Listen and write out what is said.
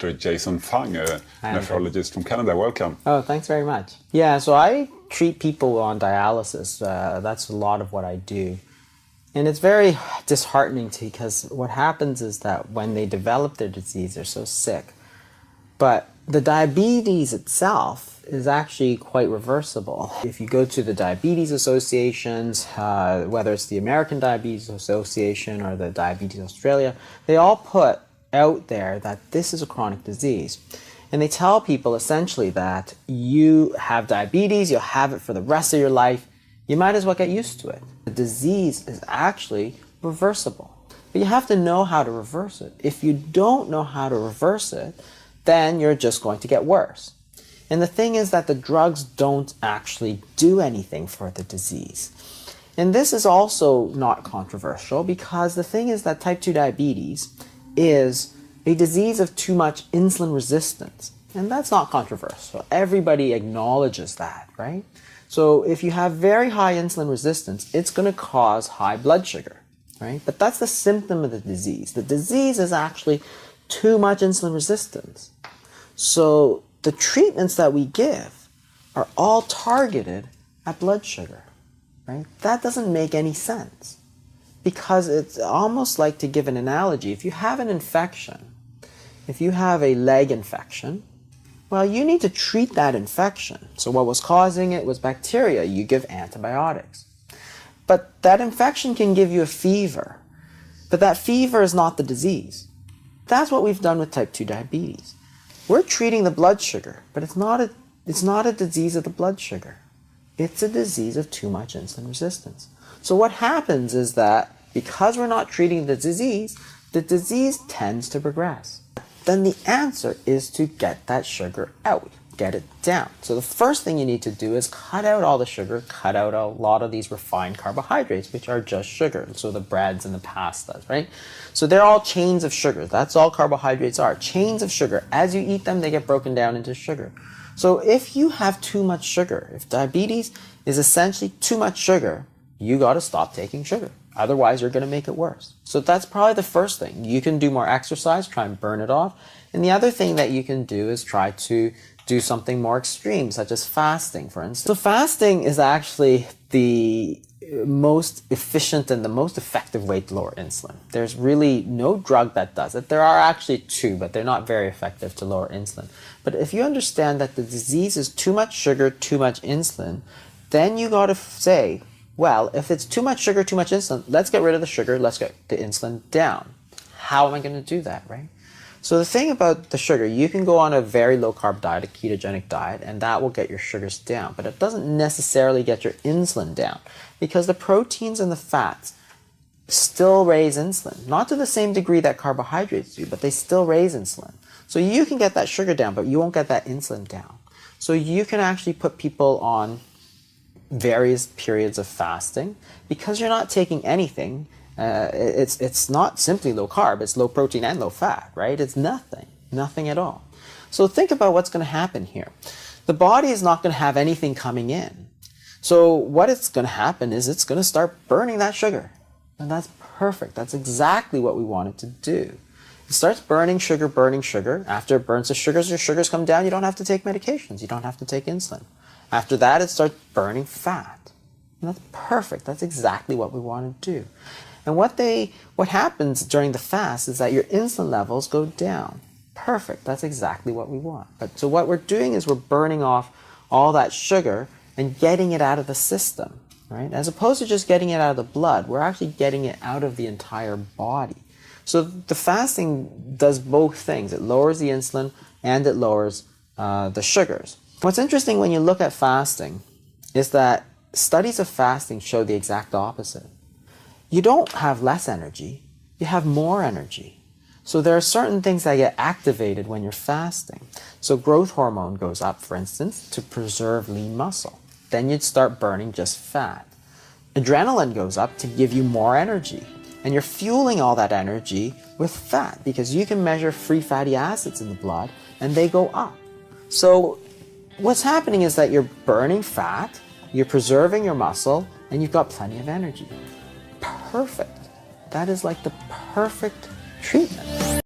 Dr. Jason Fung, a nephrologist from Canada. Welcome. Oh, thanks very much. Yeah, so I treat people on dialysis. That's a lot of what I do. And it's very disheartening because what happens is that when they develop their disease, they're so sick. But the diabetes itself is actually quite reversible. If you go to the diabetes associations, whether it's the American Diabetes Association or the Diabetes Australia, they all put out there that this is a chronic disease. And they tell people essentially that you have diabetes, you'll have it for the rest of your life, you might as well get used to it. The disease is actually reversible, but you have to know how to reverse it. If you don't know how to reverse it, then you're just going to get worse. And the thing is that the drugs don't actually do anything for the disease. And this is also not controversial because the thing is that type 2 diabetes is a disease of too much insulin resistance. And that's not controversial. Everybody acknowledges that, right? So if you have very high insulin resistance, it's going to cause high blood sugar, right? But that's the symptom of the disease. The disease is actually too much insulin resistance. So the treatments that we give are all targeted at blood sugar, right? That doesn't make any sense because it's almost like, to give an analogy, if you have an infection, if you have a leg infection, well, you need to treat that infection. So what was causing it was bacteria. You give antibiotics. But that infection can give you a fever. But that fever is not the disease. That's what we've done with type 2 diabetes. We're treating the blood sugar, but it's not a disease of the blood sugar. It's a disease of too much insulin resistance. So what happens is that because we're not treating the disease tends to progress. Then the answer is to get that sugar out, get it down. So the first thing you need to do is cut out all the sugar, cut out a lot of these refined carbohydrates, which are just sugar. So the breads and the pastas, right? So they're all chains of sugar. That's all carbohydrates are, chains of sugar. As you eat them, they get broken down into sugar. So if you have too much sugar, if diabetes is essentially too much sugar, you got to stop taking sugar. Otherwise, you're going to make it worse. So that's probably the first thing. You can do more exercise, try and burn it off. And the other thing that you can do is try to do something more extreme, such as fasting, for instance. So fasting is actually the most efficient and the most effective way to lower insulin. There's really no drug that does it. There are actually two, but they're not very effective to lower insulin. But if you understand that the disease is too much sugar, too much insulin, then you got to say, well, if it's too much sugar, too much insulin, let's get rid of the sugar, let's get the insulin down. How am I going to do that, right? So the thing about the sugar, you can go on a very low-carb diet, a ketogenic diet, and that will get your sugars down. But it doesn't necessarily get your insulin down because the proteins and the fats still raise insulin. Not to the same degree that carbohydrates do, but they still raise insulin. So you can get that sugar down, but you won't get that insulin down. So you can actually put people on various periods of fasting because you're not taking anything. It's not simply low carb, it's low protein and low fat, right? It's nothing at all. So think about what's going to happen here. The body is not going to have anything coming in. So what it's going to happen is it's going to start burning that sugar. And that's perfect. That's exactly what we want it to do. It starts burning sugar. After it burns the sugars, your sugars come down. You don't have to take medications. You don't have to take insulin. After that, it starts burning fat. And that's perfect. That's exactly what we want to do. And what happens during the fast is that your insulin levels go down. Perfect. That's exactly what we want. So what we're doing is we're burning off all that sugar and getting it out of the system, right? As opposed to just getting it out of the blood, we're actually getting it out of the entire body. So the fasting does both things. It lowers the insulin and it lowers the sugars. What's interesting when you look at fasting is that studies of fasting show the exact opposite. You don't have less energy, you have more energy. So there are certain things that get activated when you're fasting. So growth hormone goes up, for instance, to preserve lean muscle. Then you'd start burning just fat. Adrenaline goes up to give you more energy. And you're fueling all that energy with fat because you can measure free fatty acids in the blood and they go up. So what's happening is that you're burning fat, you're preserving your muscle, and you've got plenty of energy. Perfect. That is like the perfect treatment.